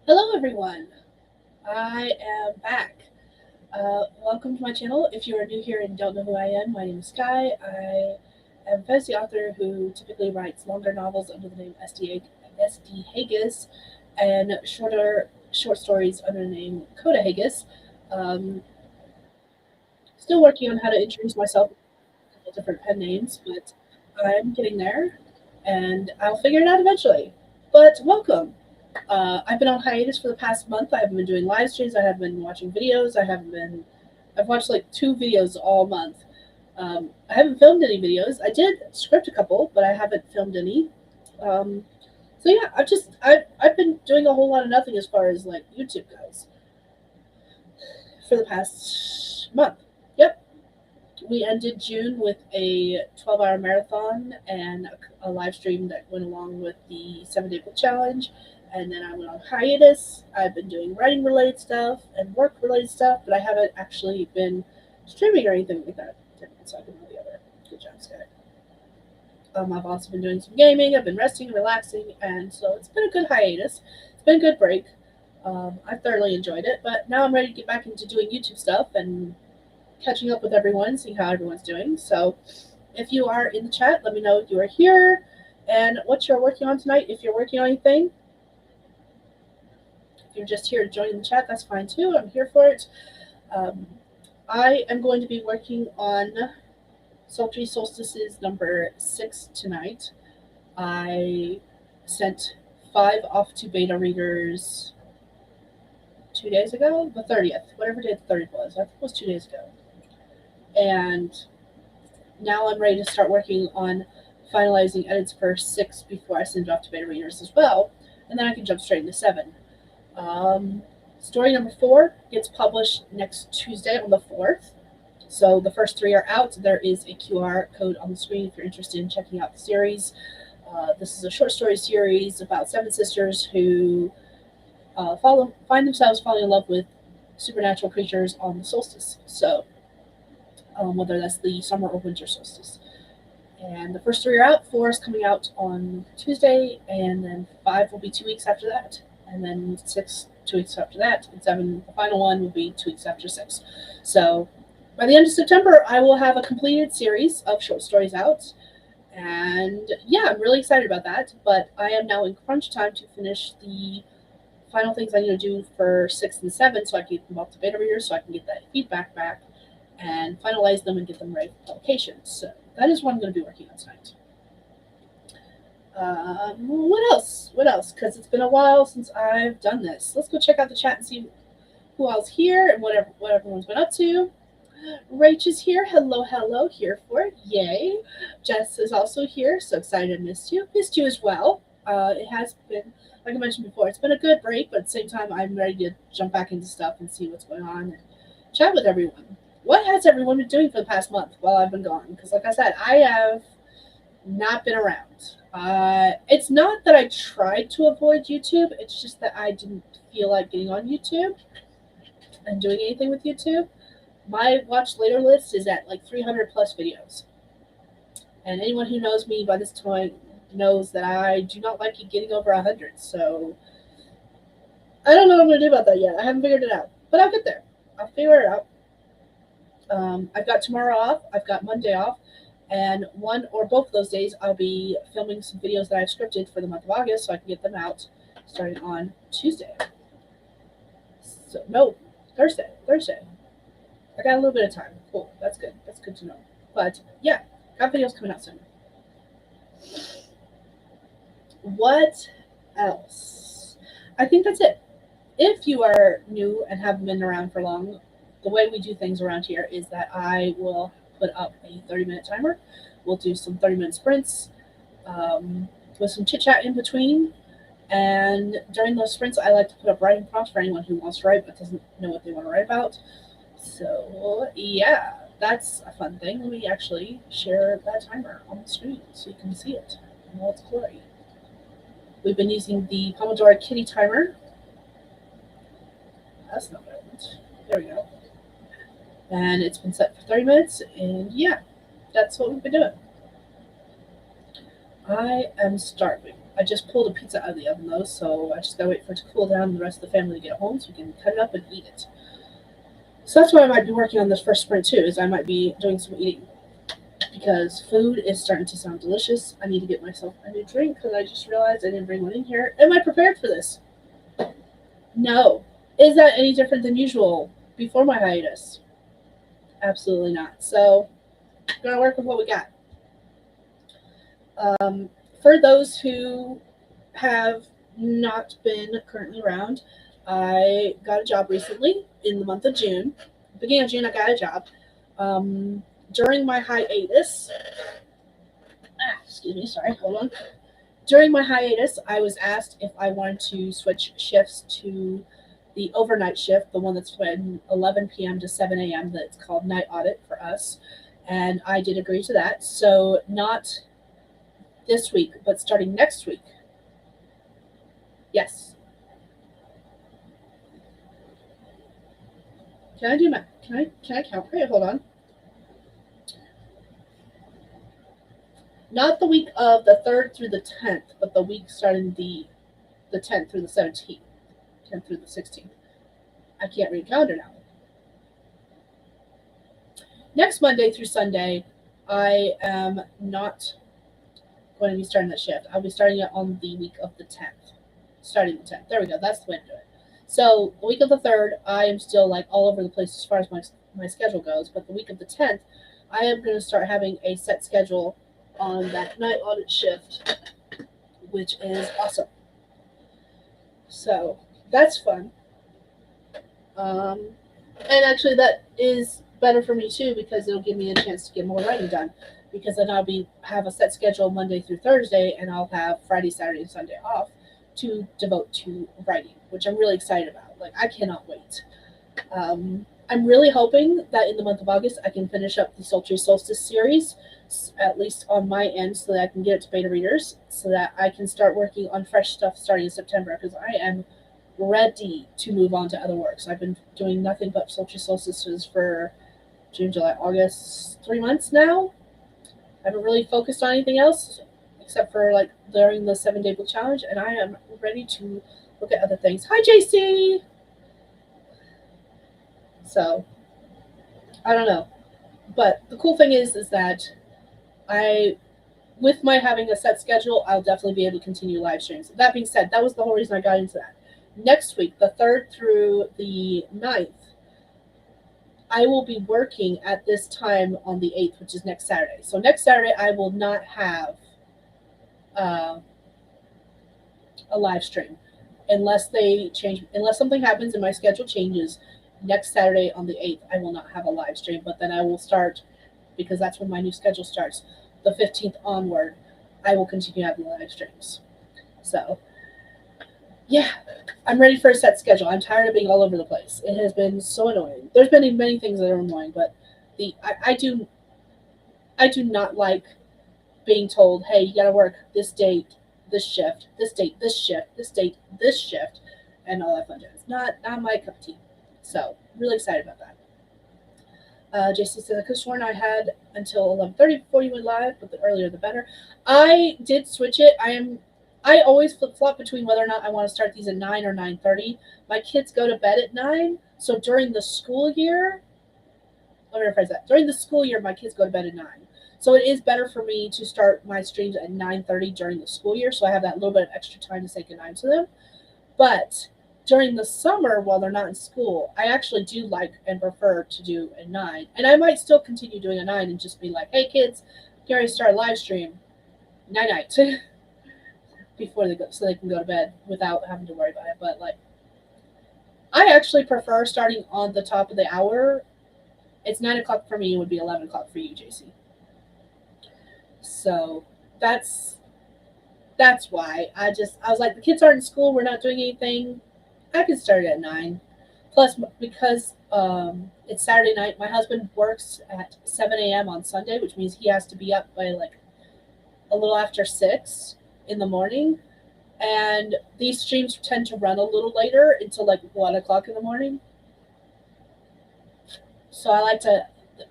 Hello, everyone. I am back. Welcome to my channel. If you are new here and don't know who I am, my name is Skye. I am a fantasy author who typically writes longer novels under the name SD Hegyes and short stories under the name Kota Hegyes. Um, Still working on how to introduce myself with a couple different pen names, but I'm getting there and I'll figure it out eventually. But welcome. I've been on hiatus for the past month. I haven't been doing live streams. I haven't been watching videos. I've watched like two videos all month. I haven't filmed any videos. I did script a couple, but I haven't filmed any. Um, so yeah, I've been doing a whole lot of nothing as far as like YouTube goes for the past month. Yep, we ended June with a 12-hour marathon and a live stream that went along with the 7-day book challenge. And then I went on hiatus. I've been doing writing related stuff and work related stuff, but I haven't actually been streaming or anything like that. So I can do the other. Good job, Sky. I've also been doing some gaming. I've been resting and relaxing, and so it's been a good hiatus. It's been a good break. I thoroughly enjoyed it, but now I'm ready to get back into doing YouTube stuff and catching up with everyone, seeing how everyone's doing. So if you are in the chat, let me know if you are here and what you're working on tonight. If you're working on anything, if you're just here to join the chat, that's fine too. I'm here for it. Um, I am going to be working on Sultry Solstices number 6 tonight. I sent 5 off to beta readers 2 days ago, the 30th, whatever day the 30th was. I think it was 2 days ago. And now I'm ready to start working on finalizing edits for 6 before I send it off to beta readers as well. And then I can jump straight into 7. Story number 4 gets published next Tuesday on the 4th. So the first 3 are out. There is a QR code on the screen if you're interested in checking out the series. This is a short story series about 7 sisters who find themselves falling in love with supernatural creatures on the solstice. So whether that's the summer or winter solstice. And the first 3 are out. 4 is coming out on Tuesday, and then 5 will be 2 weeks after that, and then 6 2 weeks after that, and 7, the final one, will be 2 weeks after 6. So by the end of September, I will have a completed series of short stories out. And yeah, I'm really excited about that. But I am now in crunch time to finish the final things I need to do for 6 and 7 so I can get them off to beta readers so I can get that feedback back and finalize them and get them ready for publication. So that is what I'm going to be working on tonight. What else? What else? Because it's been a while since I've done this. Let's go check out the chat and see who else here and what everyone's been up to. Rach is here. Hello, hello. Here for it. Yay. Jess is also here. So excited I missed you. Missed you as well. It has been, like I mentioned before, it's been a good break, but at the same time, I'm ready to jump back into stuff and see what's going on and chat with everyone. What has everyone been doing for the past month while I've been gone? Because, like I said, I have not been around. It's not that I tried to avoid YouTube, it's just that I didn't feel like getting on YouTube and doing anything with YouTube. My watch later list is at like 300 plus videos. And anyone who knows me by this point knows that I do not like it getting over 100. So I don't know what I'm going to do about that yet. I haven't figured it out. But I'll get there. I'll figure it out. I've got tomorrow off. I've got Monday off. And one or both of those days, I'll be filming some videos that I've scripted for the month of August so I can get them out starting on Tuesday. So, no, Thursday. I got a little bit of time. Cool. That's good. That's good to know. But yeah, got videos coming out soon. What else? I think that's it. If you are new and haven't been around for long, the way we do things around here is that I will put up a 30-minute timer. We'll do some 30-minute sprints with some chit-chat in between. And during those sprints, I like to put up writing prompts for anyone who wants to write but doesn't know what they want to write about. So yeah, that's a fun thing. Let me actually share that timer on the screen so you can see it in all its glory. We've been using the Pomodoro Kitty timer. That's not what I want. There we go. And it's been set for 30 minutes, and yeah, that's what we've been doing. I am starving. I just pulled a pizza out of the oven though, so I just gotta wait for it to cool down and the rest of the family to get home so we can cut it up and eat it. So that's what I might be working on this first sprint too, is I might be doing some eating because food is starting to sound delicious. I need to get myself a new drink because I just realized I didn't bring one in here. Am I prepared for this? No. Is that any different than usual before my hiatus? Absolutely not. So, I'm gonna work with what we got. For those who have not been currently around, I got a job recently in the month of June. Beginning of June, I got a job. During my hiatus, excuse me, sorry, hold on. During my hiatus, I was asked if I wanted to switch shifts to the overnight shift, the one that's from 11 p.m. to 7 a.m. That's called night audit for us. And I did agree to that. So, not this week, but starting next week. Yes. Can I do my? Can I count? Wait, hold on. Not the week of the 3rd through the 10th, but the week starting the 10th through the 17th, 10th through the 16th. I can't read calendar now. Next Monday through Sunday, I am not going to be starting that shift. I'll be starting it on the week of the 10th. Starting the 10th. There we go. That's the way to do it. So the week of the 3rd, I am still like all over the place as far as my schedule goes. But the week of the 10th, I am going to start having a set schedule on that night audit shift, which is awesome. So that's fun. And actually, that is better for me too because it'll give me a chance to get more writing done. Because then I'll have a set schedule Monday through Thursday, and I'll have Friday, Saturday, and Sunday off to devote to writing, which I'm really excited about. Like I cannot wait. I'm really hoping that in the month of August I can finish up the Sultry Solstice series, at least on my end, so that I can get it to beta readers, so that I can start working on fresh stuff starting in September. Because I am ready to move on to other works. I've been doing nothing but Sultry Solstices for June, July, August, 3 months now. I haven't really focused on anything else except for like during the 7-day book challenge, and I am ready to look at other things. Hi, JC. So I don't know, but the cool thing is that with my having a set schedule, I'll definitely be able to continue live streams. That being said, that was the whole reason I got into that. Next week, the 3rd through the 9th, I will be working at this time on the 8th, which is next Saturday. So next Saturday, I will not have a live stream unless something happens and my schedule changes. Next Saturday on the 8th, I will not have a live stream, but then I will start, because that's when my new schedule starts, the 15th onward, I will continue having live streams. So, yeah, I'm ready for a set schedule. I'm tired of being all over the place. It has been so annoying. There's been many things that are annoying, but I do not like being told, hey, you got to work this date, this shift, this date, this shift, this date, this shift, and all that fun jazz. Not my cup of tea. So, really excited about that. JC said, I could have sworn I had until 11:30 before you went live, but the earlier the better. I did switch it. I always flip-flop between whether or not I want to start these at 9 or 9:30. My kids go to bed at 9, so during the school year, let me rephrase that. During the school year, my kids go to bed at 9. So it is better for me to start my streams at 9:30 during the school year, so I have that little bit of extra time to say goodnight to them. But during the summer, while they're not in school, I actually do like and prefer to do a 9. And I might still continue doing a 9 and just be like, hey, kids, get ready to start a live stream. Night-night. Before they go, so they can go to bed without having to worry about it. But, like, I actually prefer starting on the top of the hour. It's 9 o'clock for me. It would be 11 o'clock for you, JC. So that's why I was like, the kids aren't in school. We're not doing anything. I can start at 9. Plus, because it's Saturday night, my husband works at 7 a.m. on Sunday, which means he has to be up by like a little after 6 in the morning. And these streams tend to run a little later until like 1 o'clock in the morning. So I like to,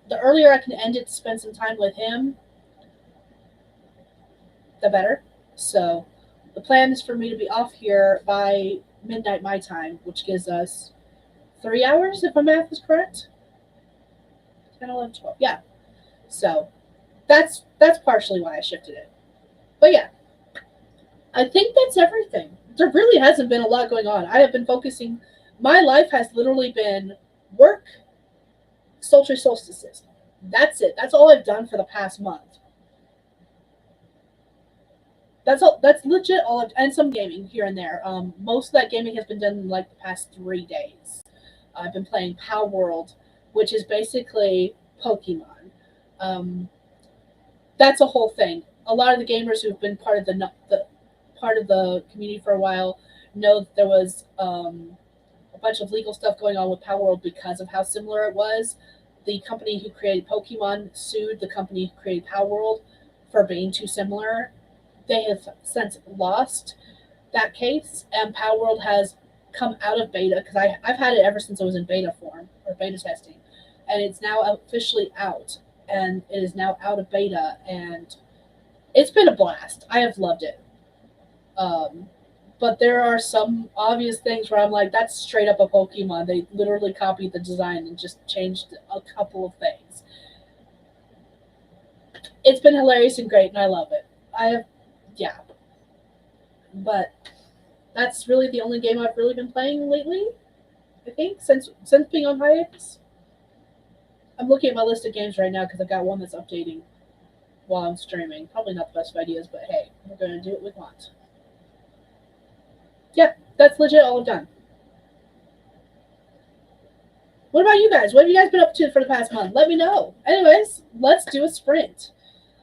the earlier I can end it to spend some time with him, the better. So The plan is for me to be off here by midnight my time, which gives us 3 hours if my math is correct. 10, 11, 12. Yeah. So that's partially why I shifted it. But yeah, I think that's everything. There really hasn't been a lot going on. I have been focusing. My life has literally been work, sultry solstices. That's it. That's all I've done for the past month. That's all. That's legit all. And some gaming here and there. Most of that gaming has been done in like the past 3 days. I've been playing Power World, which is basically Pokemon. Um, that's a whole thing. A lot of the gamers who've been part of the part of the community for a while know that there was a bunch of legal stuff going on with Power World because of how similar it was. The company who created Pokemon sued the company who created Power World for being too similar. They have since lost that case, and Power World has come out of beta because I've had it ever since it was in beta form or beta testing, and it's now officially out, and it is now out of beta, and it's been a blast. I have loved it. Um, but there are some obvious things where I'm like, that's straight up a Pokemon. They literally copied the design and just changed a couple of things. It's been hilarious and great, and I love it. I have, yeah, but that's really the only game I've really been playing lately. I think since being on hiatus. I'm looking at my list of games right now because I've got one that's updating while I'm streaming. Probably not the best of ideas, but hey, we're gonna do what we want. Yeah, that's legit all I've done. What about you guys? What have you guys been up to for the past month? Let me know. Anyways, let's do a sprint.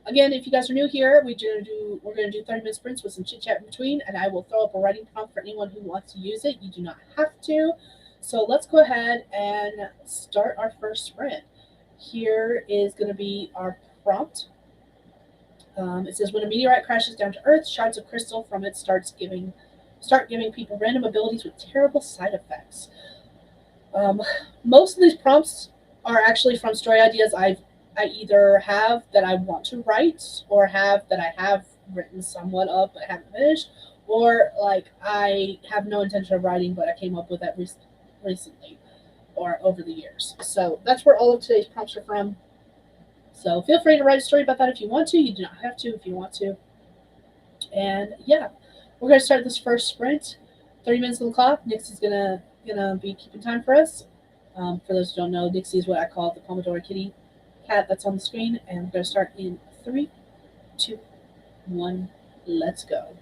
Again, if you guys are new here, we're gonna do 30-minute sprints with some chit chat in between, and I will throw up a writing prompt for anyone who wants to use it. You do not have to. So let's go ahead and start our first sprint. Here is going to be our prompt. It says when a meteorite crashes down to Earth, shards of crystal from it start giving people random abilities with terrible side effects. Most of these prompts are actually from story ideas I either have that I want to write or have that I have written somewhat of but haven't finished, or like I have no intention of writing but I came up with that recently or over the years. So that's where all of today's prompts are from. So feel free to write a story about that if you want to. You do not have to if you want to. And yeah, we're gonna start this first sprint. 30 minutes on the clock. Nixie's gonna be keeping time for us. For those who don't know, Nixie is what I call the Pomodoro Kitty cat that's on the screen. And we're gonna start in 3, 2, 1. Let's go.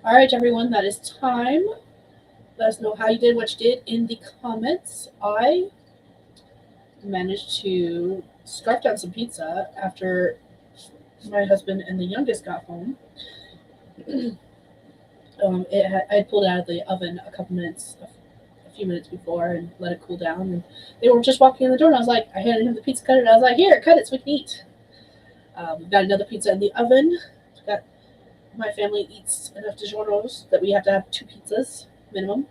All right, everyone, that is time. Let us know how you did, what you did in the comments. I managed to scarf down some pizza after my husband and the youngest got home. I pulled it out of the oven a few minutes before, and let it cool down. And they were just walking in the door, and I handed him the pizza cutter, and I was like, "Here, cut it so we can eat." We've got another pizza in the oven. Got My family eats enough DiGiorno's that we have to have 2 pizzas minimum.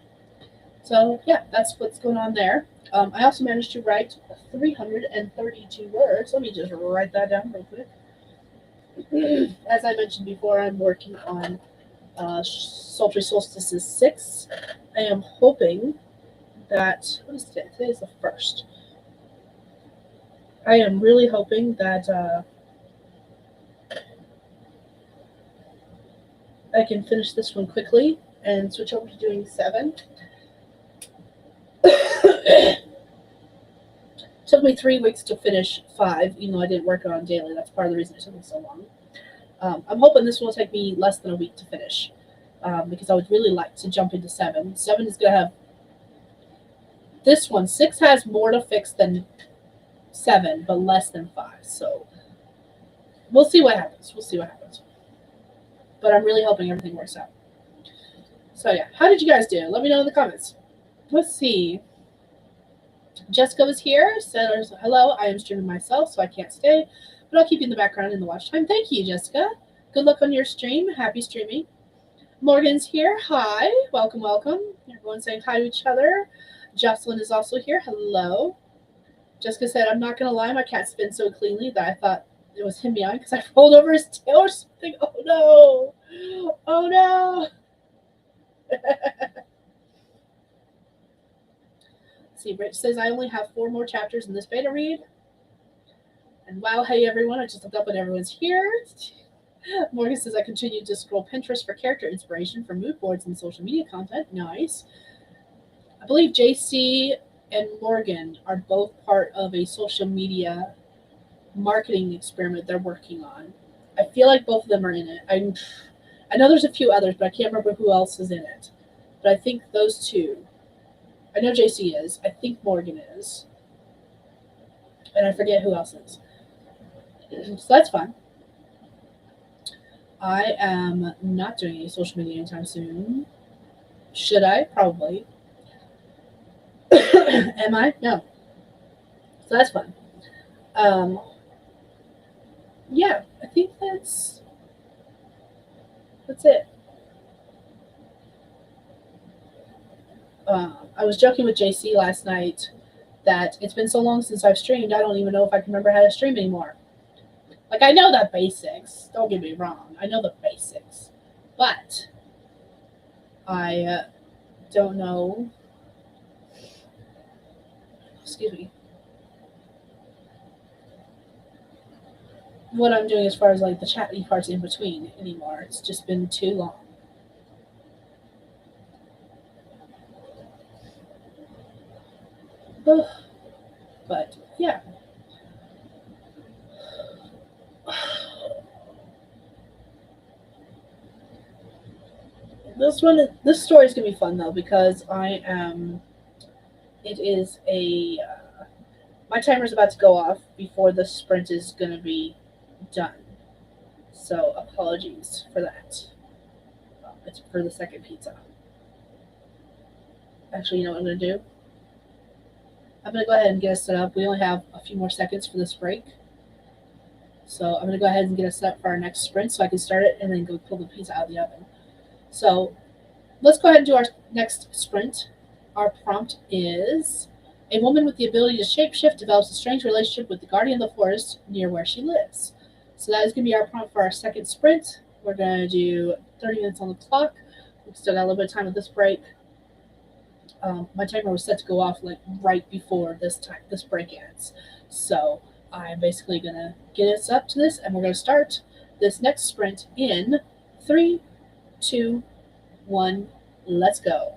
So yeah, that's what's going on there. I also managed to write 332 words. Let me just write that down real quick. As I mentioned before, I'm working on Sultry Solstices 6. I am hoping that, what is today? Today is the 1st. I am really hoping that I can finish this one quickly and switch over to doing 7. Took me 3 weeks to finish 5, even though I didn't work on daily. That's part of the reason it took me so long. I'm hoping this will take me less than a week to finish, because I would really like to jump into 7. 7 is going to have this one. 6 has more to fix than 7, but less than 5. So we'll see what happens. But I'm really hoping everything works out. So yeah, how did you guys do? Let me know in the comments. Let's see. Jessica was here, says, hello, I am streaming myself, so I can't stay, but I'll keep you in the background in the watch time. Thank you, Jessica. Good luck on your stream. Happy streaming. Morgan's here. Hi. Welcome, welcome. Everyone's saying hi to each other. Jocelyn is also here. Hello. Jessica said, I'm not going to lie, my cat spins so cleanly that I thought it was him meowing because I rolled over his tail or something. Oh, no. Oh, no. See, Rich says, I only have 4 more chapters in this beta read. And wow, hey everyone, I just looked up when everyone's here. Morgan says, I continue to scroll Pinterest for character inspiration for mood boards and social media content. Nice. I believe JC and Morgan are both part of a social media marketing experiment they're working on. I feel like both of them are in it. I know there's a few others, but I can't remember who else is in it. But I think those two. I know JC is. I think Morgan is. And I forget who else is. So that's fun. I am not doing any social media anytime soon. Should I? Probably. Am I? No. So that's fun. Yeah, I think that's it. I was joking with JC last night that it's been so long since I've streamed, I don't even know if I can remember how to stream anymore. Like, I know the basics. Don't get me wrong. I know the basics. But I don't know. Excuse me. What I'm doing as far as like the chatty parts in between anymore. It's just been too long. But yeah. This story is gonna be fun though because I am. It is a. My timer's about to go off before the sprint is gonna be done. So apologies for that. It's for the second pizza. Actually, you know what I'm gonna do? I'm gonna go ahead and get us set up. We only have a few more seconds for this break. So I'm gonna go ahead and get us set up for our next sprint so I can start it and then go pull the pizza out of the oven. So let's go ahead and do our next sprint. Our prompt is, a woman with the ability to shapeshift develops a strange relationship with the guardian of the forest near where she lives. So that is going to be our prompt for our second sprint. We're going to do 30 minutes on the clock. We've still got a little bit of time with this break. My timer was set to go off like right before this break ends. So I'm basically going to get us up to this, and we're going to start this next sprint in 3, 2, 1. Let's go.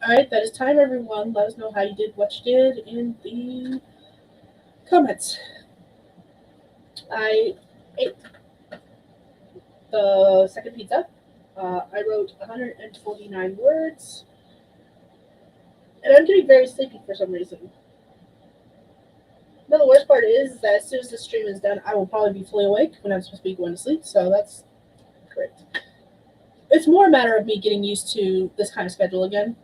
Alright, that is time, everyone. Let us know how you did what you did in the comments. I ate the second pizza. I wrote 149 words, and I'm getting very sleepy for some reason. But the worst part is that as soon as the stream is done, I will probably be fully awake when I'm supposed to be going to sleep, so that's great. It's more a matter of me getting used to this kind of schedule again.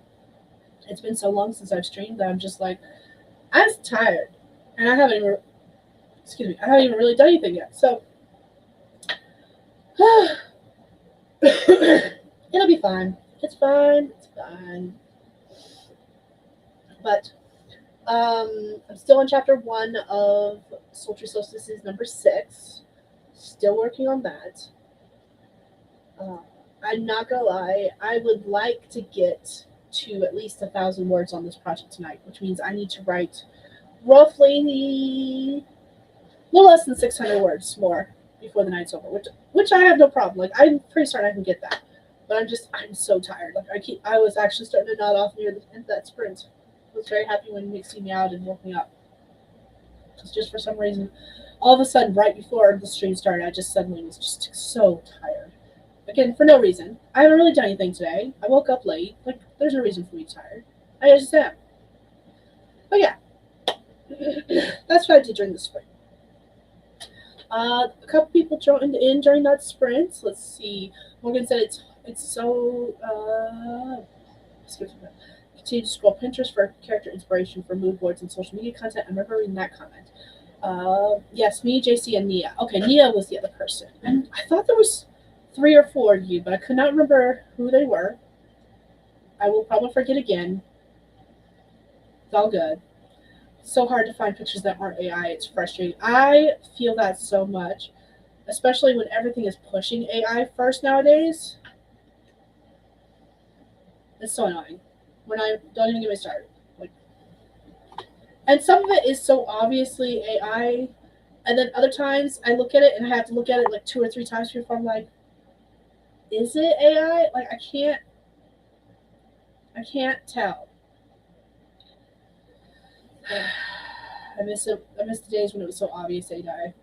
It's been so long since I've streamed that I'm just like, I'm tired, and I haven't even, I haven't even really done anything yet. So it'll be fine. It's fine. It's fine. But I'm still on chapter 1 of Sultry Solstices number 6. Still working on that. I'm not gonna lie, I would like to get to at least 1,000 words on this project tonight, which means I need to write roughly a little less than 600 words more before the night's over, which I have no problem. Like, I'm pretty certain I can get that, but I'm so tired. Like, I was actually starting to nod off near the end of that sprint. I was very happy when Nick seemed me out and woke me up. Because just for some reason, all of a sudden, right before the stream started, I just suddenly was just so tired. Again, for no reason. I haven't really done anything today. I woke up late. Like, there's no reason for me to be tired. I just am. But yeah, that's what I did during the sprint. A couple people joined in during that sprint. Let's see. Morgan said it's so. Continue to scroll Pinterest for character inspiration for mood boards and social media content. I remember reading that comment. Yes, me, JC, and Nia. Okay, Nia was the other person, and I thought there was 3 or 4 of you, but I could not remember who they were. I will probably forget again. It's all good. It's so hard to find pictures that aren't AI. It's frustrating. I feel that so much, especially when everything is pushing AI first nowadays. It's so annoying. Don't even get me started. Like, and some of it is so obviously AI, and then other times I look at it and I have to look at it like 2 or 3 times before I'm like, is it AI? Like, I can't tell. I miss it. I miss the days when it was so obvious AI.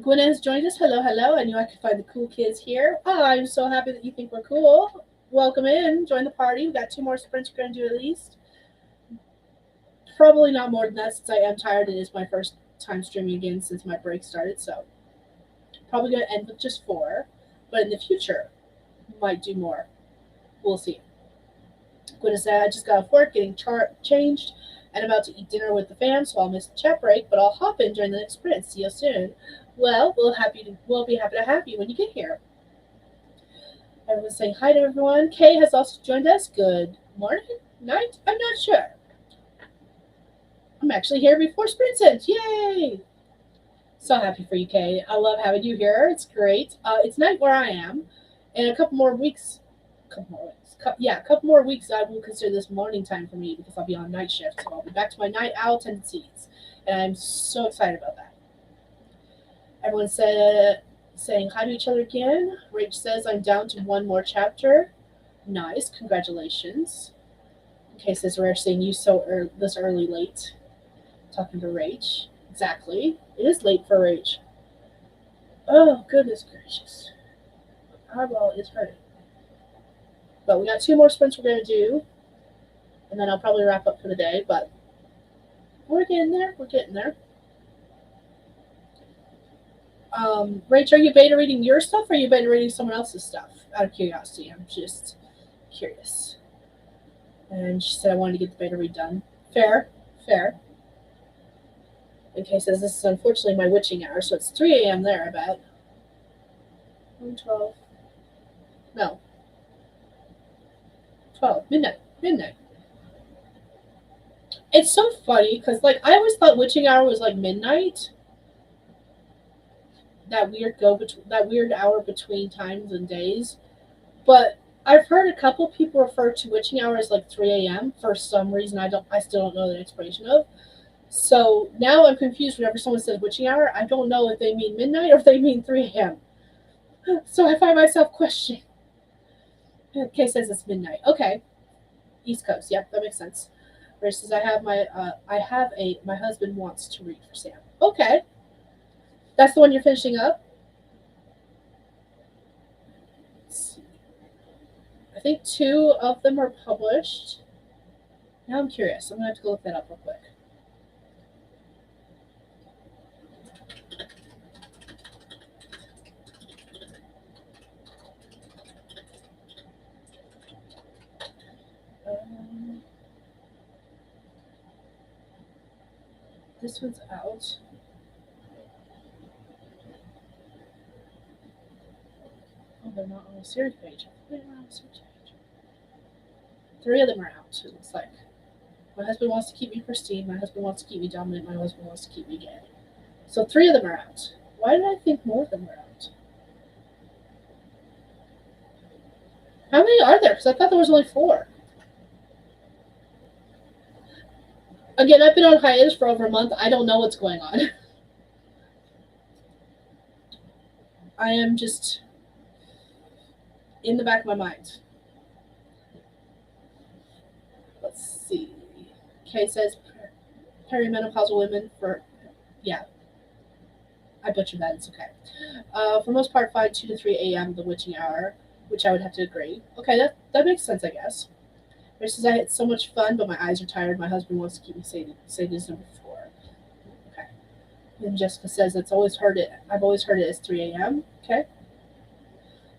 Gwen has joined us. Hello, hello. I knew I could find the cool kids here. Oh, I'm so happy that you think we're cool. Welcome in. Join the party. We've got 2 more sprints we're going to do at least. Probably not more than that since I am tired. It is my first time streaming again since my break started. So probably going to end with just 4. But in the future, might do more. We'll see. Gwen said, I just got off work, getting changed, and about to eat dinner with the fam, so I'll miss the chat break, but I'll hop in during the next sprint. See you soon. Well, we'll be happy to have you when you get here. Everyone's saying hi to everyone. Kay has also joined us. Good morning, night, I'm not sure. I'm actually here before sprint ends. Yay! So happy for you, Kay. I love having you here. It's great. It's night where I am. In a couple more weeks, a couple more weeks, I will consider this morning time for me because I'll be on night shift. So I'll be back to my night owl tendencies. And I'm so excited about that. Everyone's saying hi to each other again. Rach says, I'm down to 1 more chapter. Nice. Congratulations. Okay, says Rare, seeing you this early late. Talking to Rach. Exactly. It is late for Rach. Oh, goodness gracious. My eyeball is hurting. But we got 2 more sprints we're going to do. And then I'll probably wrap up for the day. But we're getting there. We're getting there. Rach, are you beta reading your stuff or are you beta reading someone else's stuff? Out of curiosity. I'm just curious. And she said I wanted to get the beta read done. Fair. Okay, says this is unfortunately my witching hour, so it's 3 a.m. there, I bet. 12. No. 12. Midnight. It's so funny because, like, I always thought witching hour was like midnight. That weird hour between times and days. But I've heard a couple people refer to witching hour as like 3 a.m. for some reason I still don't know the explanation of. So now I'm confused whenever someone says witching hour. I don't know if they mean midnight or if they mean 3 a.m. So I find myself questioning. Kay says it's midnight. Okay, East Coast. Yep, that makes sense. Rich says my husband wants to read for Sam. Okay, that's the one you're finishing up. I think 2 of them are published. Now I'm curious. I'm gonna have to go look that up real quick. This one's out. Oh, they're not on the series page. I think they're on the series page. 3 of them are out. It looks like. My husband wants to keep me pristine. My husband wants to keep me dominant. My husband wants to keep me gay. So 3 of them are out. Why did I think more of them were out? How many are there? Because I thought there was only 4. Again, I've been on hiatus for over a month. I don't know what's going on. I am just in the back of my mind. Let's see. Kay says perimenopausal women yeah. I butchered that. It's okay. For most part, 2 to 3 a.m. the witching hour, which I would have to agree. Okay, that makes sense, I guess. Rich says I had so much fun, but my eyes are tired. My husband wants to keep me sadism before. Okay. And Jessica says I've always heard it as 3 a.m. Okay.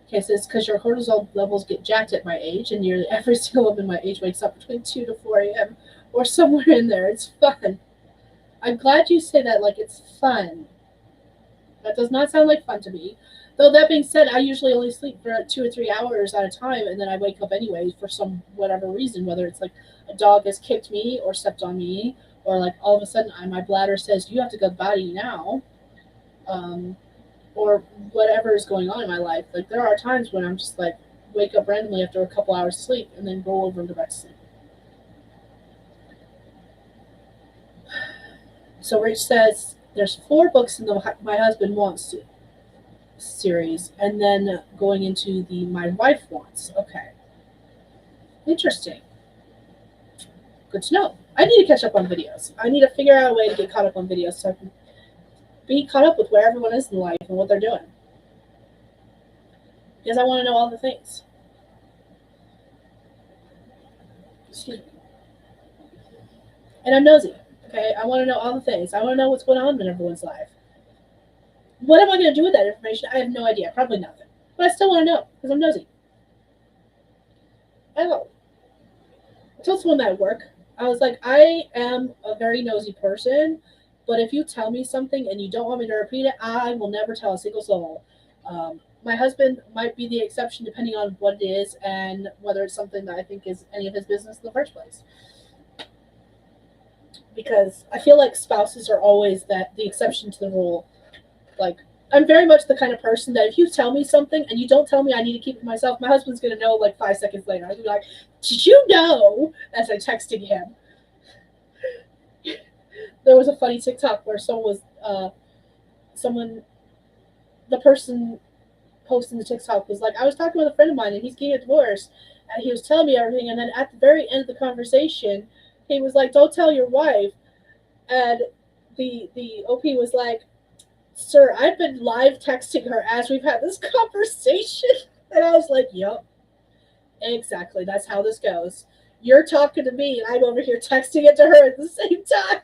Okay, says because your cortisol levels get jacked at my age, and nearly every single woman my age wakes up between 2 to 4 a.m. or somewhere in there. It's fun. I'm glad you say that like it's fun. That does not sound like fun to me. Though that being said, I usually only sleep for 2 or 3 hours at a time, and then I wake up anyway for some whatever reason, whether it's like a dog has kicked me or stepped on me, or like all of a sudden my bladder says you have to go potty now, or whatever is going on in my life. Like there are times when I'm just like wake up randomly after a couple hours sleep and then roll over and go back to sleep. So Rich says there's 4 books in the My Husband Wants to series, and then going into the My Wife Wants. Okay. Interesting. Good to know. I need to catch up on videos. I need to figure out a way to get caught up on videos so I can be caught up with where everyone is in life and what they're doing. Because I want to know all the things. Excuse me. And I'm nosy. Okay? I want to know all the things. I want to know what's going on in everyone's life. What am I going to do with that information? I have no idea. Probably nothing. But I still want to know because I'm nosy. Oh. I told someone at work, I was like, I am a very nosy person, but if you tell me something and you don't want me to repeat it, I will never tell a single soul. My husband might be the exception depending on what it is and whether it's something that I think is any of his business in the first place. Because I feel like spouses are always the exception to the rule. Like, I'm very much the kind of person that if you tell me something and you don't tell me I need to keep it to myself, my husband's going to know like 5 seconds later. I'm going to be like, did you know? As I'm texting him. There was a funny TikTok where the person posting the TikTok was like, I was talking with a friend of mine and he's getting a divorce. And he was telling me everything. And then at the very end of the conversation, he was like, don't tell your wife. And the OP was like, sir, I've been live texting her as we've had this conversation. And I was like, yep, exactly. That's how this goes. You're talking to me, and I'm over here texting it to her at the same time.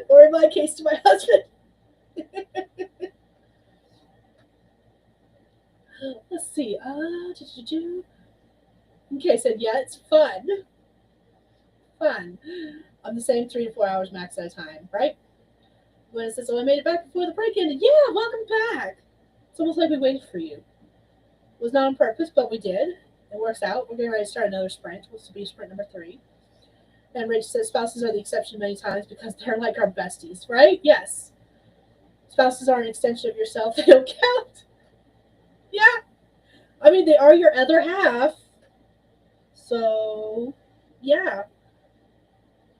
Or in my case, to my husband. Let's see. Okay, I said, yeah, it's fun. Fun. I'm the same 3 to 4 hours max at a time, right? When it says, so I made it back before the break ended. Yeah, welcome back. It's almost like we waited for you. It was not on purpose, but we did. It works out. We're getting ready to start another sprint. This will be sprint number 3. And Rich says spouses are the exception many times because they're like our besties, right? Yes. Spouses are an extension of yourself. They don't count. Yeah. I mean, they are your other half. So, yeah.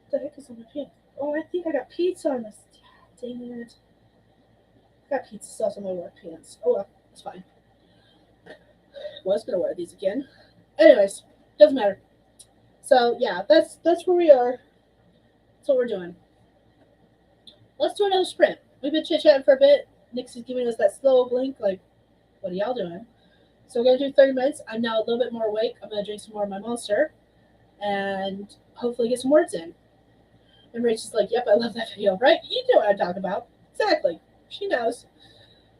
What the heck is on my pants? Oh, I think I got pizza on this. Dang it. I got pizza sauce on my work pants. Oh, well, it's fine. was gonna wear these again. Anyways, doesn't matter. So yeah, that's where we are. That's what we're doing. Let's do another sprint. We've been chit chatting for a bit. Nixie's giving us that slow blink, like, what are y'all doing? So we're gonna do 30 minutes. I'm now a little bit more awake. I'm gonna drink some more of my monster and hopefully get some words in. And Rachel's like, yep, I love that video, right? You know what I'm talking about. Exactly. She knows.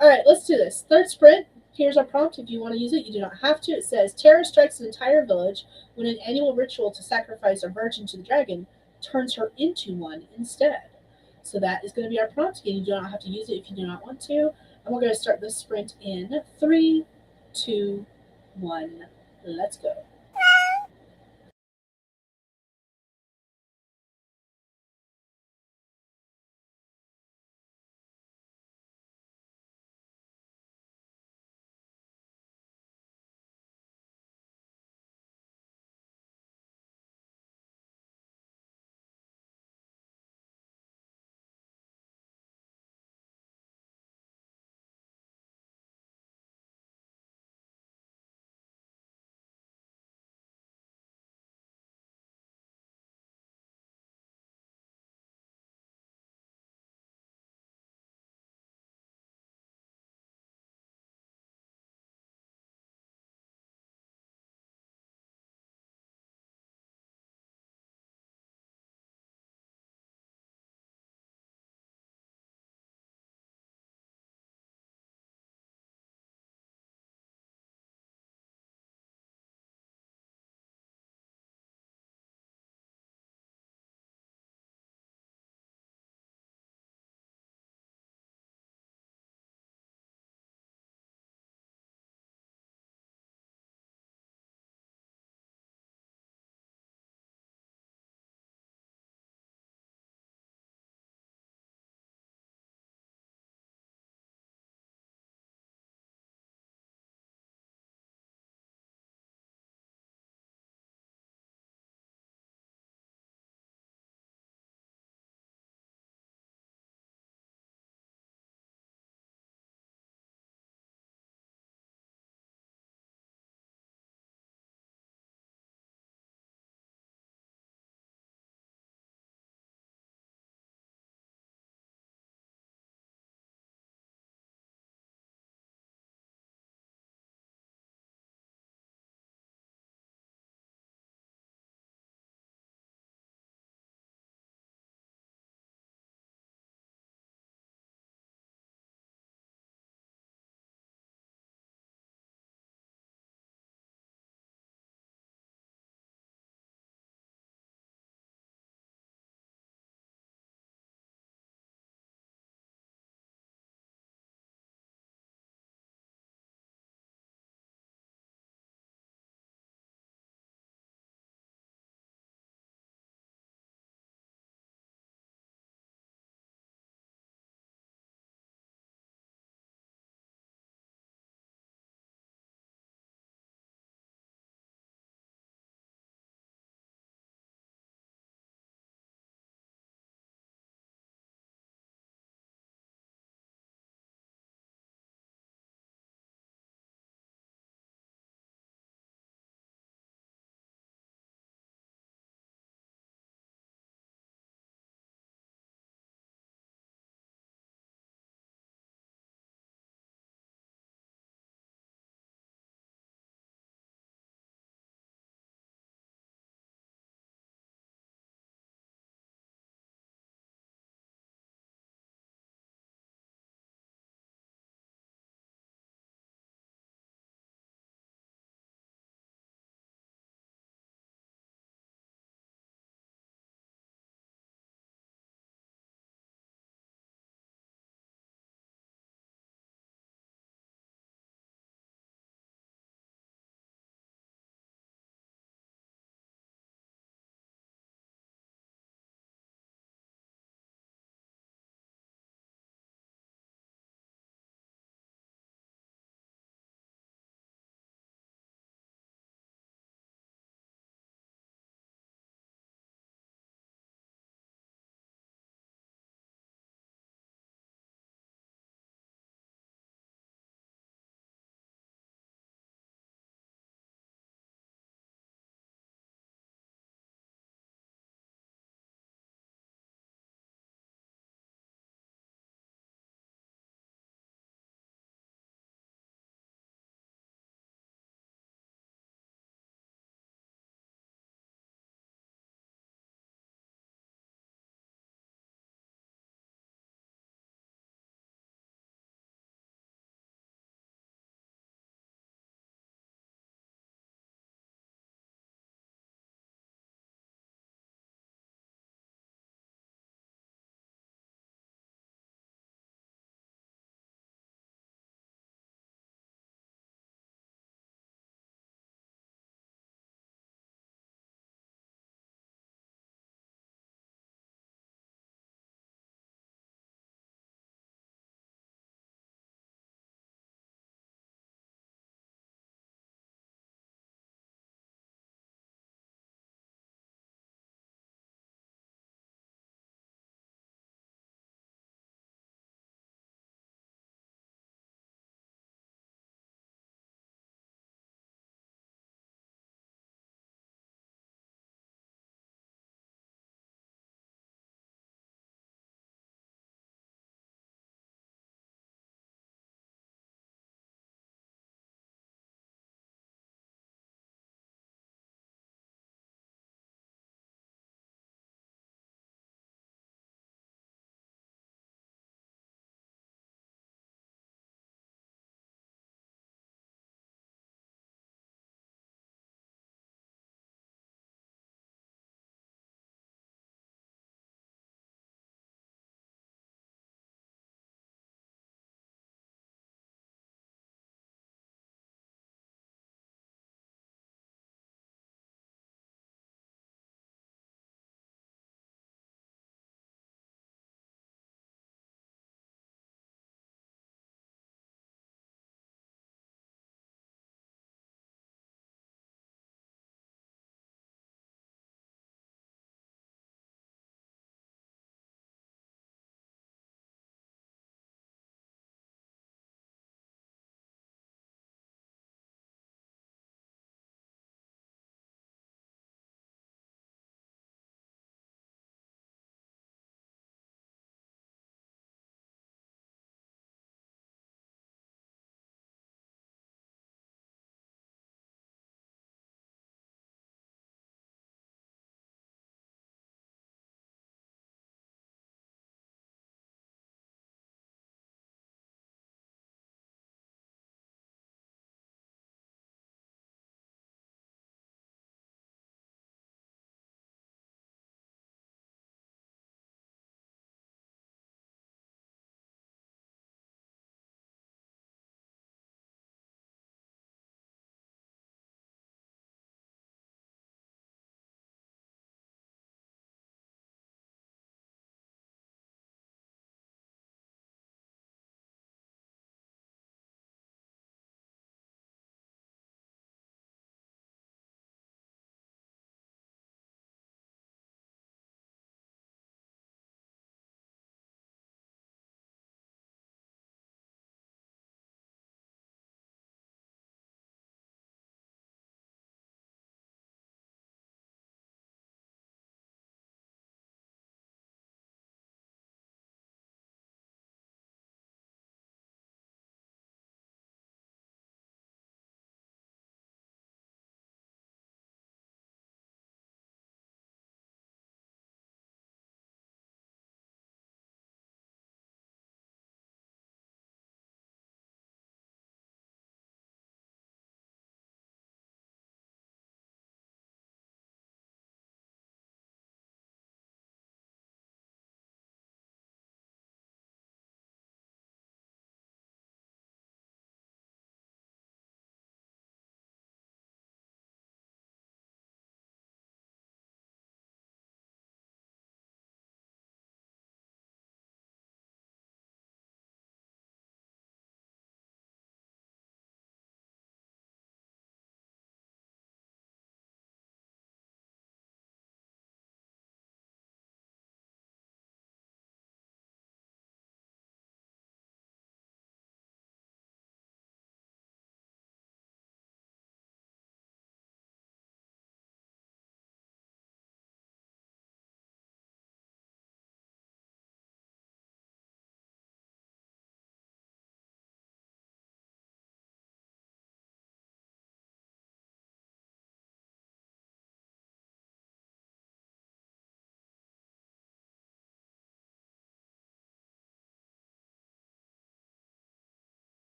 All right, let's do this. Third sprint. Here's our prompt. If you want to use it, you do not have to. It says, terror strikes an entire village when an annual ritual to sacrifice a virgin to the dragon turns her into one instead. So that is going to be our prompt. Again, you do not have to use it if you do not want to. And we're going to start this sprint in 3, 2, 1. Let's go.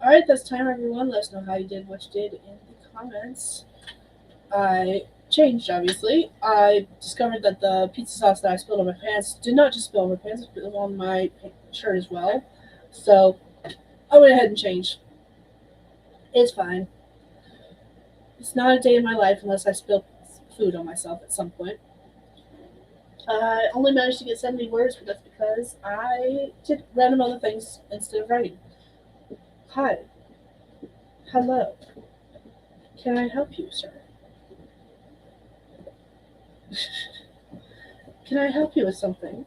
Alright, that's time, everyone. Let us know how you did, what you did in the comments. I changed, obviously. I discovered that the pizza sauce that I spilled on my pants did not just spill on my pants, it spilled on my shirt as well. So I went ahead and changed. It's fine. It's not a day in my life unless I spill food on myself at some point. I only managed to get 70 words, but that's because I did random other things instead of writing. Hi. Hello. Can I help you, sir? Can I help you with something?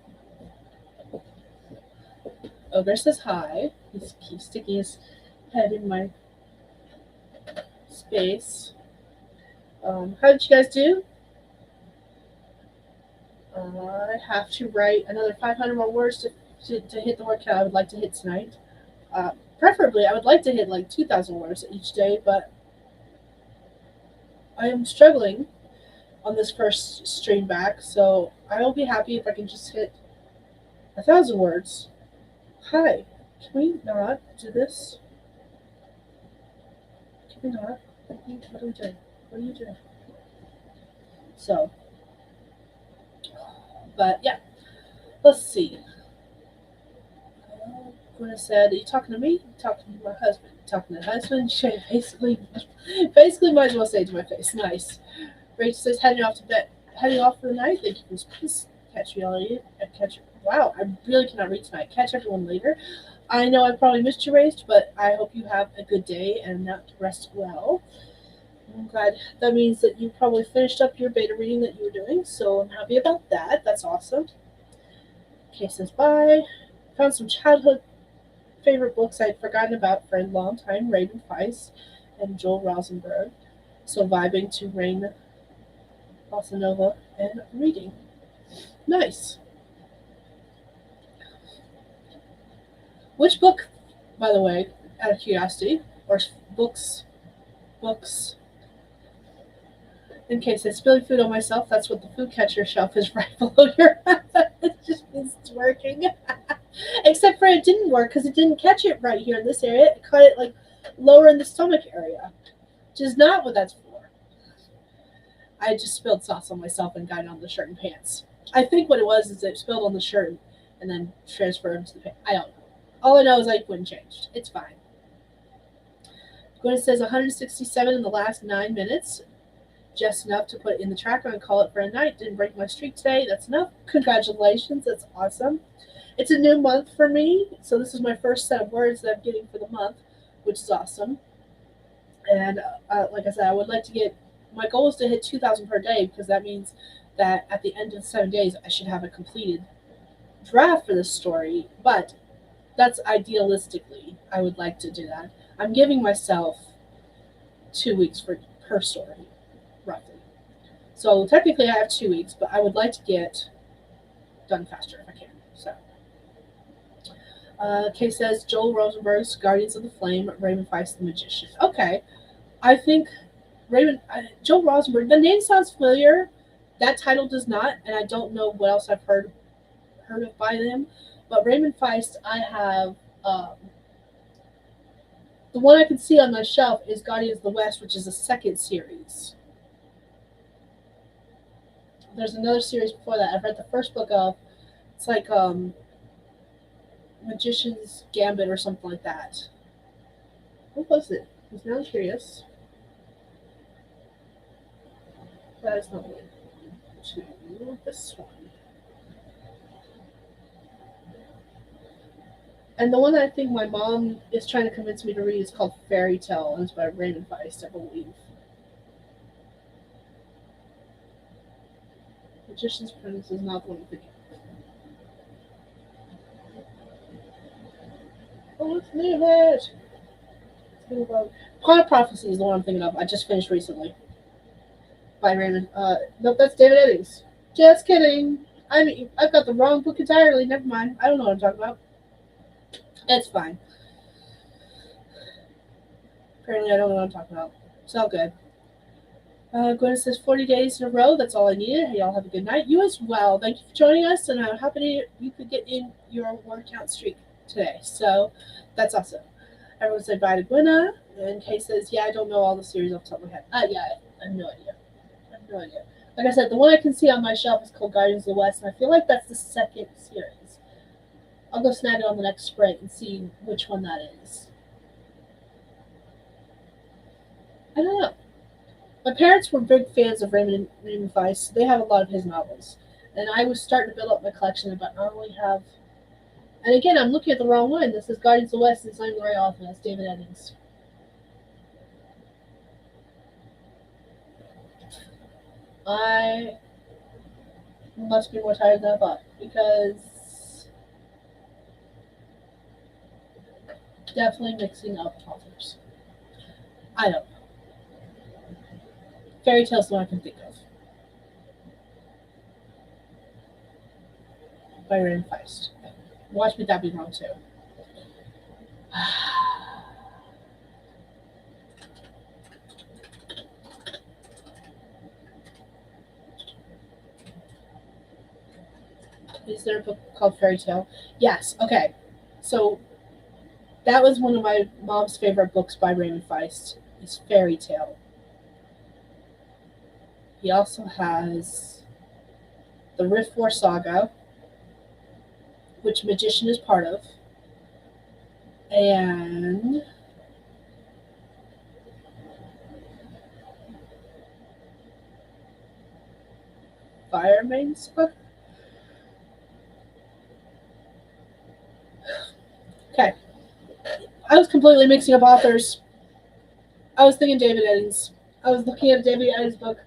Ogre says hi. He keeps sticking his head in my space. How did you guys do? I have to write another 500 more words to hit the word count I would like to hit tonight. Preferably, I would like to hit like 2,000 words each day, but I am struggling on this first stream back, so I will be happy if I can just hit 1,000 words. Hi, can we not do this? Can we not? What are we doing? What are you doing? So, but yeah, let's see. Gwen said, "Are you talking to me? You talking to my husband? You talking to the husband?" She basically might as well say it to my face. Nice. Rachel says, "Heading off to bed. Heading off for the night. Thank you for this. Please catch me later. Catch. Wow, I really cannot read tonight. Catch everyone later. I know I probably missed you, Raced, but I hope you have a good day and that rest well. I'm glad. That means that you probably finished up your beta reading that you were doing, so I'm happy about that. That's awesome." Kay says, "Bye. Found some childhood favorite books I'd forgotten about for a long time, Raven Feist and Joel Rosenberg. So vibing to Rain Bossa Nova and reading. Nice. Which book, by the way, out of curiosity, or books, in case I spill food on myself, that's what the food catcher shelf is right below your it just means it's working. Except for it didn't work because it didn't catch it right here in this area. It caught it like lower in the stomach area, which is not what that's for. I just spilled sauce on myself and got it on the shirt and pants. I think what it was is it spilled on the shirt and then transferred to the pants. I don't know. All I know is I wouldn't changed. It's fine. Gwen says 167 in the last 9 minutes. Just enough to put in the tracker and call it for a night. Didn't break my streak today. That's enough. Congratulations. That's awesome. It's a new month for me, so this is my first set of words that I'm getting for the month, which is awesome. And like I said, I would like to get, my goal is to hit 2,000 per day because that means that at the end of 7 days, I should have a completed draft for this story. But that's idealistically, I would like to do that. I'm giving myself 2 weeks per story, roughly. So technically I have 2 weeks, but I would like to get done faster if I can. So, Kay says Joel Rosenberg's Guardians of the Flame, Raven Feist the Magician. Okay, I think Joel Rosenberg. The name sounds familiar. That title does not, and I don't know what else I've heard of by them. But Raven Feist, I have. The one I can see on my shelf is Guardians of the West, which is the second series. There's another series before that. I've read the first book of. It's like Magician's Gambit or something like that. What was it? I'm now curious. That is not it. To this one. And the one that I think my mom is trying to convince me to read is called Fairy Tale, and it's by Raven Feist, I believe. Magician's Prince is not the one I'm thinking of. Oh, let's leave it! Part of Prophecy is the one I'm thinking of. I just finished recently. By Raymond. Nope, that's David Eddings. Just kidding. I've got the wrong book entirely. Never mind. I don't know what I'm talking about. It's fine. Apparently, I don't know what I'm talking about. It's all good. Gwen says 40 days in a row. That's all I needed. Hey, y'all have a good night. You as well. Thank you for joining us, and I'm happy you could get in your word count streak today. So that's awesome. Everyone say bye to Gwenna. And Kay says, yeah, I don't know all the series off the top of my head. Yeah, I have no idea. I have no idea. Like I said, the one I can see on my shelf is called Guardians of the West, and I feel like that's the second series. I'll go snag it on the next sprint and see which one that is. I don't know. My parents were big fans of Raymond Weiss. So they have a lot of his novels. And I was starting to build up my collection, but I only have. And again, I'm looking at the wrong one. This is Guardians of the West, and it's not the right author. That's David Eddings. I must be more tired than I thought because definitely mixing up authors. I don't know. Fairy tales, the one I can think of by Raymond Feist. Watch me that be wrong too. Is there a book called Fairy Tale? Yes. Okay. So that was one of my mom's favorite books by Raymond Feist. Is Fairy Tale. He also has the Rift War Saga, which Magician is part of, and Firemaid's book. Okay. I was completely mixing up authors. I was thinking David Eddings. I was looking at David Eddings' book,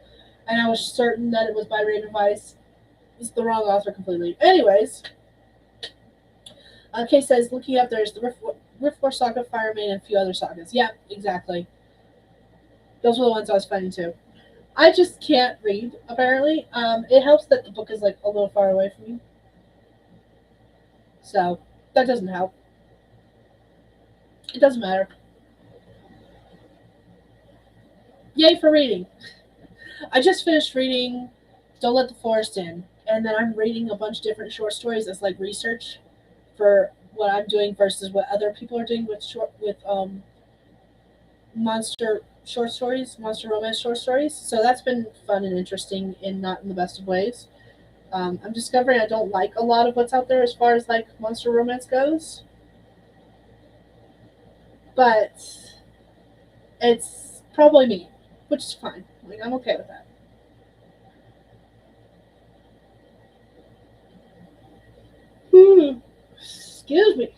and I was certain that it was by Raymond Weiss. It's the wrong author completely. Anyways, Kay says, looking up, there's the Rift War Saga, Firemaid, and a few other sagas. Yeah, exactly. Those were the ones I was finding too. I just can't read, apparently. It helps that the book is like a little far away from me. So that doesn't help. It doesn't matter. Yay for reading. I just finished reading Don't Let the Forest In, and then I'm reading a bunch of different short stories as like research for what I'm doing versus what other people are doing with monster short stories, monster romance short stories. So that's been fun and interesting, and not in the best of ways. I'm discovering I don't like a lot of what's out there as far as like monster romance goes, but it's probably me, which is fine. Like I'm okay with that. Excuse me.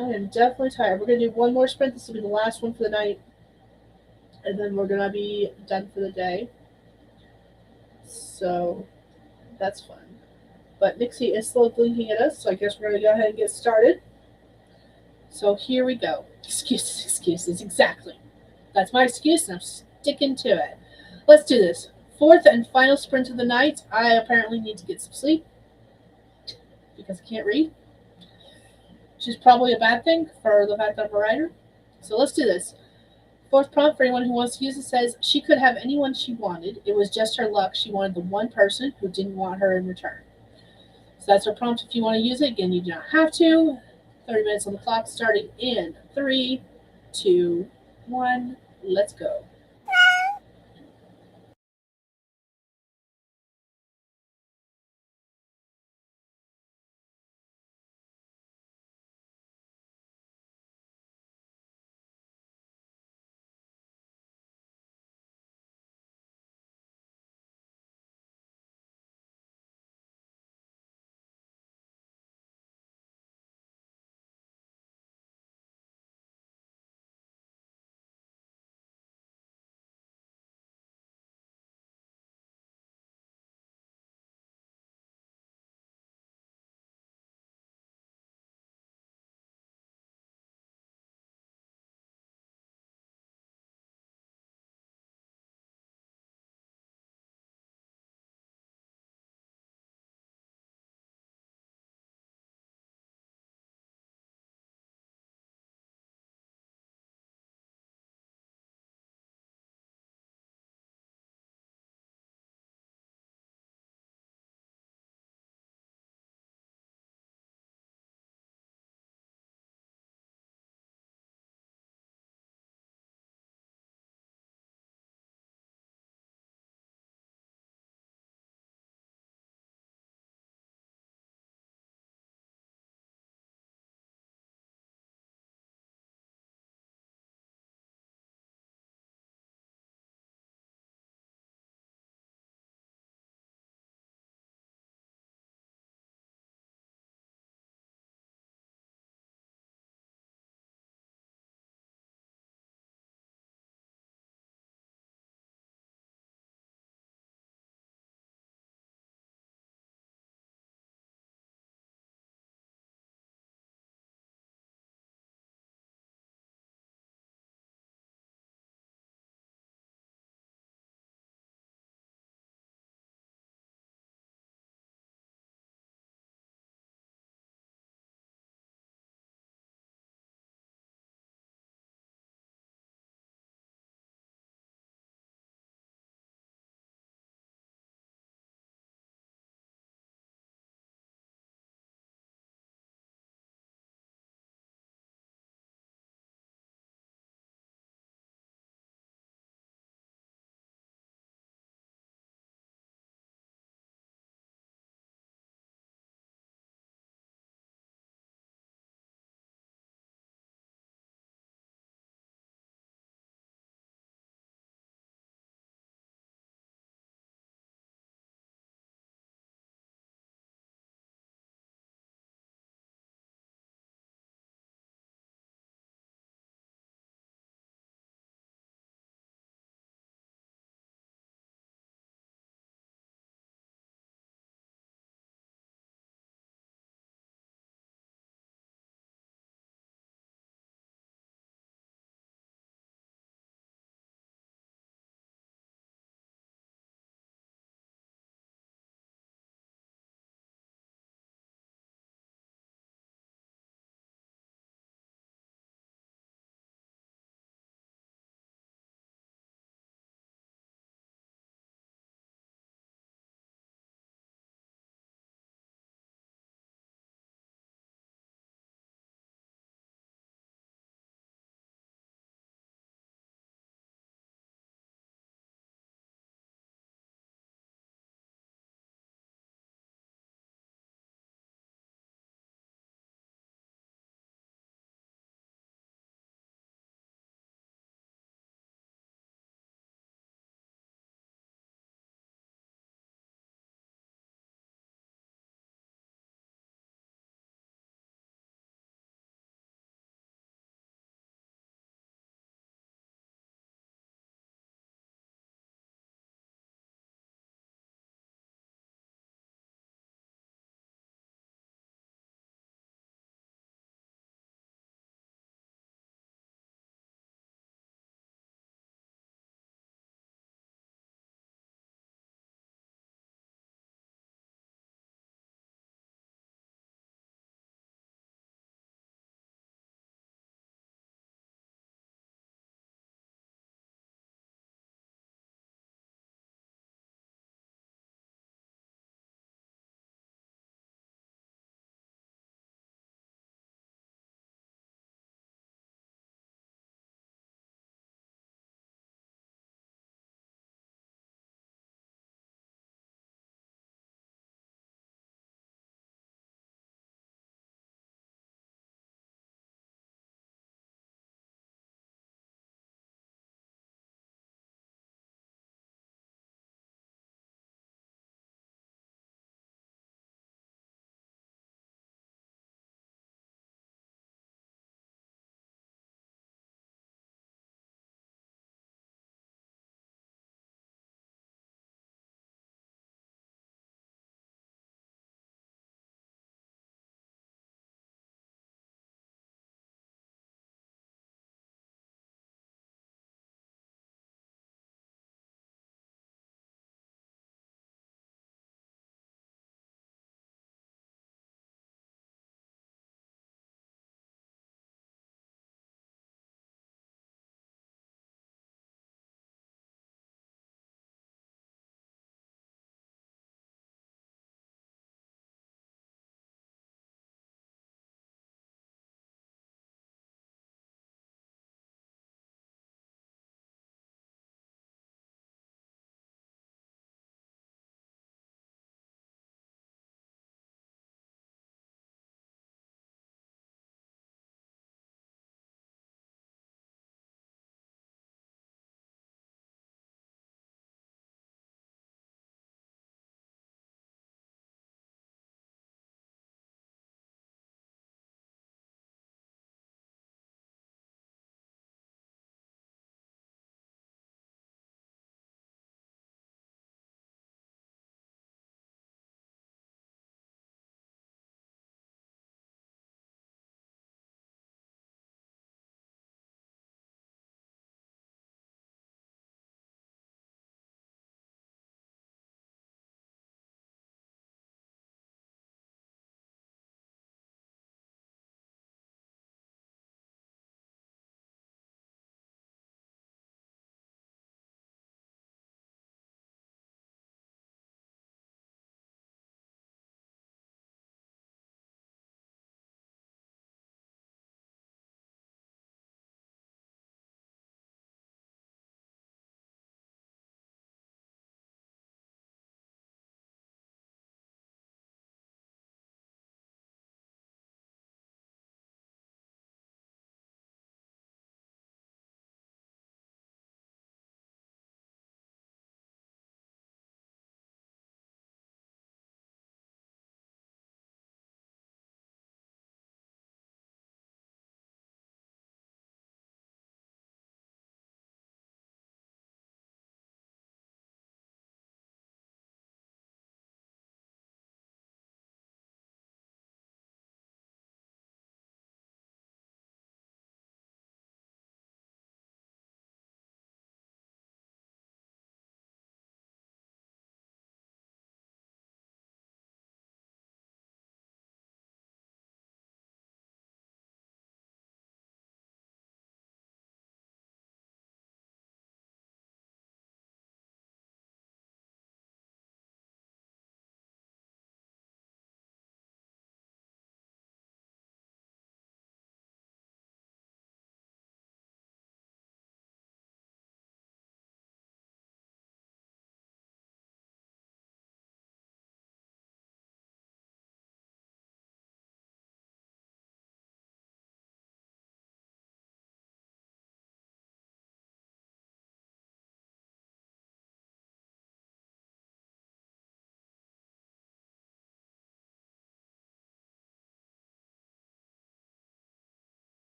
I am definitely tired. We're gonna do one more sprint. This will be the last one for the night, and then we're gonna be done for the day. So that's fun. But Nixie is still blinking at us, so I guess we're gonna go ahead and get started. So here we go. Excuses, excuses, exactly. That's my excuse, and I'm sticking to it. Let's do this. Fourth and final sprint of the night. I apparently need to get some sleep because I can't read, which is probably a bad thing for the fact that I'm a writer. So let's do this. Fourth prompt for anyone who wants to use it says she could have anyone she wanted. It was just her luck. She wanted the one person who didn't want her in return. So that's her prompt if you want to use it. Again, you do not have to. 30 minutes on the clock starting in 3, 2, 1. Let's go.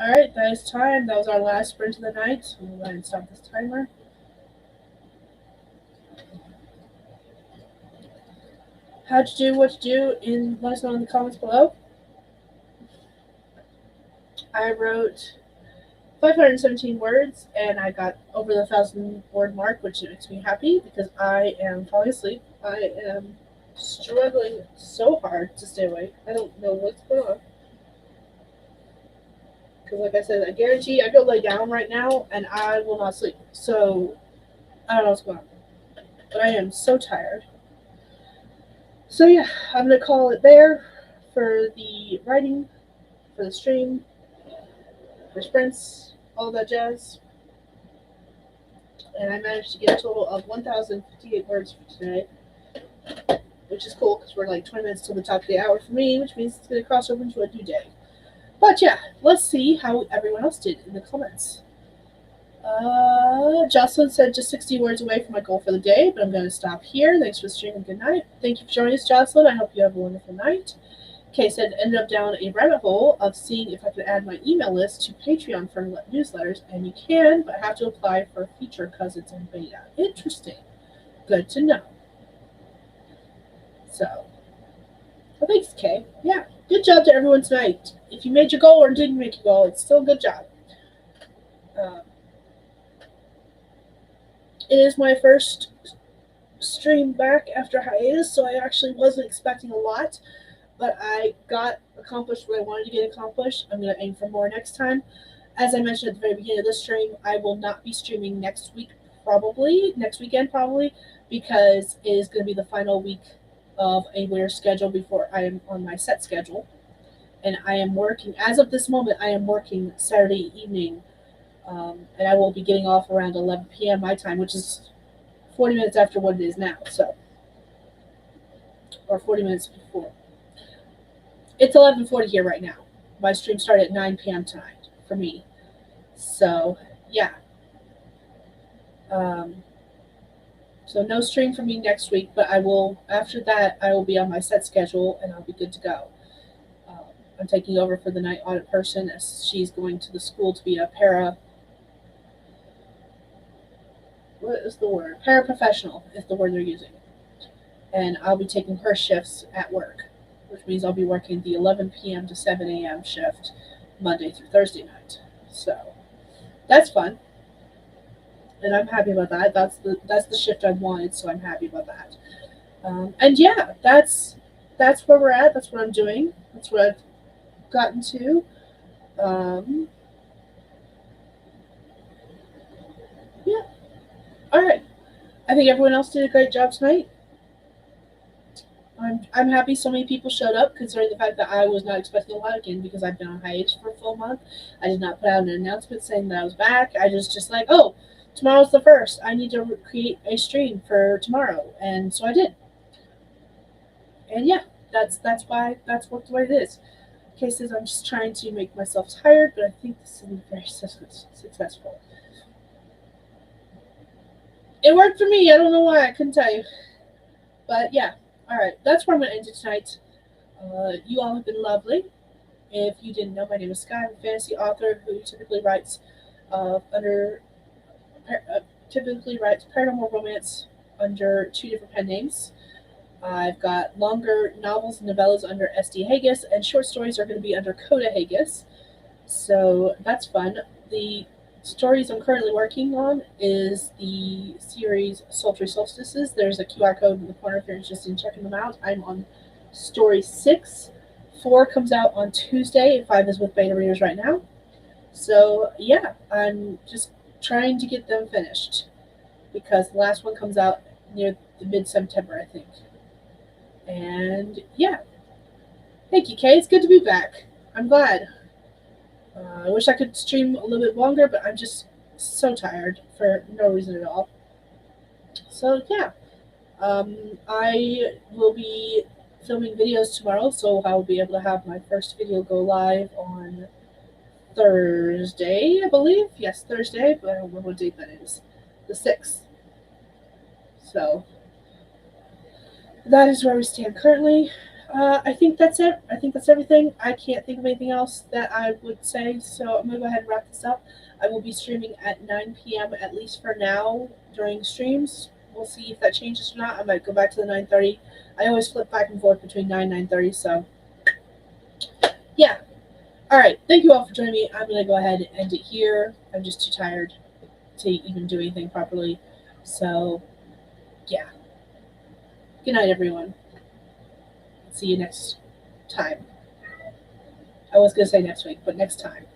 Alright, that is time. That was our last sprint of the night. I'm going to go ahead and stop this timer. How'd you do, what you do, let us know in the comments below. I wrote 517 words, and I got over the 1,000-word mark, which makes me happy because I am falling asleep. I am struggling so hard to stay awake. I don't know what's going on. Because, like I said, I guarantee I go lay down right now and I will not sleep. So, I don't know what's going on. But I am so tired. So, yeah, I'm going to call it there for the writing, for the stream, for sprints, all that jazz. And I managed to get a total of 1,058 words for today, which is cool because we're like 20 minutes to the top of the hour for me, which means it's going to cross over into a new day. But yeah, let's see how everyone else did in the comments. Jocelyn said just 60 words away from my goal for the day, but I'm going to stop here. Thanks for the stream and good night. Thank you for joining us, Jocelyn. I hope you have a wonderful night. Kay said, ended up down a rabbit hole of seeing if I could add my email list to Patreon for newsletters, and you can, but have to apply for a feature because it's in beta. Interesting. Good to know. So, well, thanks, Kay. Yeah, good job to everyone tonight. If you made your goal or didn't make your goal, it's still a good job. It is my first stream back after hiatus, so I actually wasn't expecting a lot, but I got accomplished what I wanted to get accomplished. I'm going to aim for more next time. As I mentioned at the very beginning of this stream, I will not be streaming next weekend probably, because it is going to be the final week of a winter schedule before I am on my set schedule. And I am working, as of this moment, I am working Saturday evening, and I will be getting off around 11 p.m. my time, which is 40 minutes after what it is now, so, or 40 minutes before. It's 11:40 here right now. My stream started at 9 p.m. tonight for me. So, yeah. So no stream for me next week, but I will, after that, I will be on my set schedule and I'll be good to go. I'm taking over for the night audit person as she's going to the school to be a paraprofessional is the word they're using. And I'll be taking her shifts at work, which means I'll be working the 11 p.m. to 7 a.m. shift Monday through Thursday night. So that's fun. And I'm happy about that. That's the shift I wanted, so I'm happy about that. And yeah, that's where we're at. That's what I'm doing. That's what I've gotten to. Yeah. All right. I think everyone else did a great job tonight. I'm happy so many people showed up, considering the fact that I was not expecting a lot again because I've been on hiatus for a full month. I did not put out an announcement saying that I was back. I just like, oh, tomorrow's the 1st. I need to create a stream for tomorrow, and so I did. And yeah, that's why that's worked the way it is. Kay says I'm just trying to make myself tired, but I think this is very successful. It worked for me. I don't know why. I couldn't tell you. But yeah, all right. That's where I'm going to end it tonight. You all have been lovely. If you didn't know, my name is Skye. I'm a fantasy author who typically writes paranormal romance under 2 different pen names. I've got longer novels and novellas under Kota Hegyes, and short stories are going to be under Kota Hegyes. So that's fun. The stories I'm currently working on is the series Sultry Solstices. There's a QR code in the corner if you're interested in checking them out. I'm on story 6. 4 comes out on Tuesday. 5 is with beta readers right now. So yeah, I'm just trying to get them finished because the last one comes out near the mid-September, I think. And yeah, thank you, Kay. It's good to be back. I'm glad. I wish I could stream a little bit longer, but I'm just so tired for no reason at all. So yeah, I will be filming videos tomorrow, so I will be able to have my first video go live on Thursday, I believe. Yes, Thursday, but I don't remember what date that is. The 6th. So that is where we stand currently. I think that's it. I think that's everything. I can't think of anything else that I would say, so I'm gonna go ahead and wrap this up. I will be streaming at 9 p.m. at least for now during streams. We'll see if that changes or not. I might go back to the 9:30. I always flip back and forth between 9 and 9:30. So yeah. All right. Thank you all for joining me. I'm gonna go ahead and end it here. I'm just too tired to even do anything properly. So yeah. Good night, everyone. See you next time. I was gonna say next week, but next time.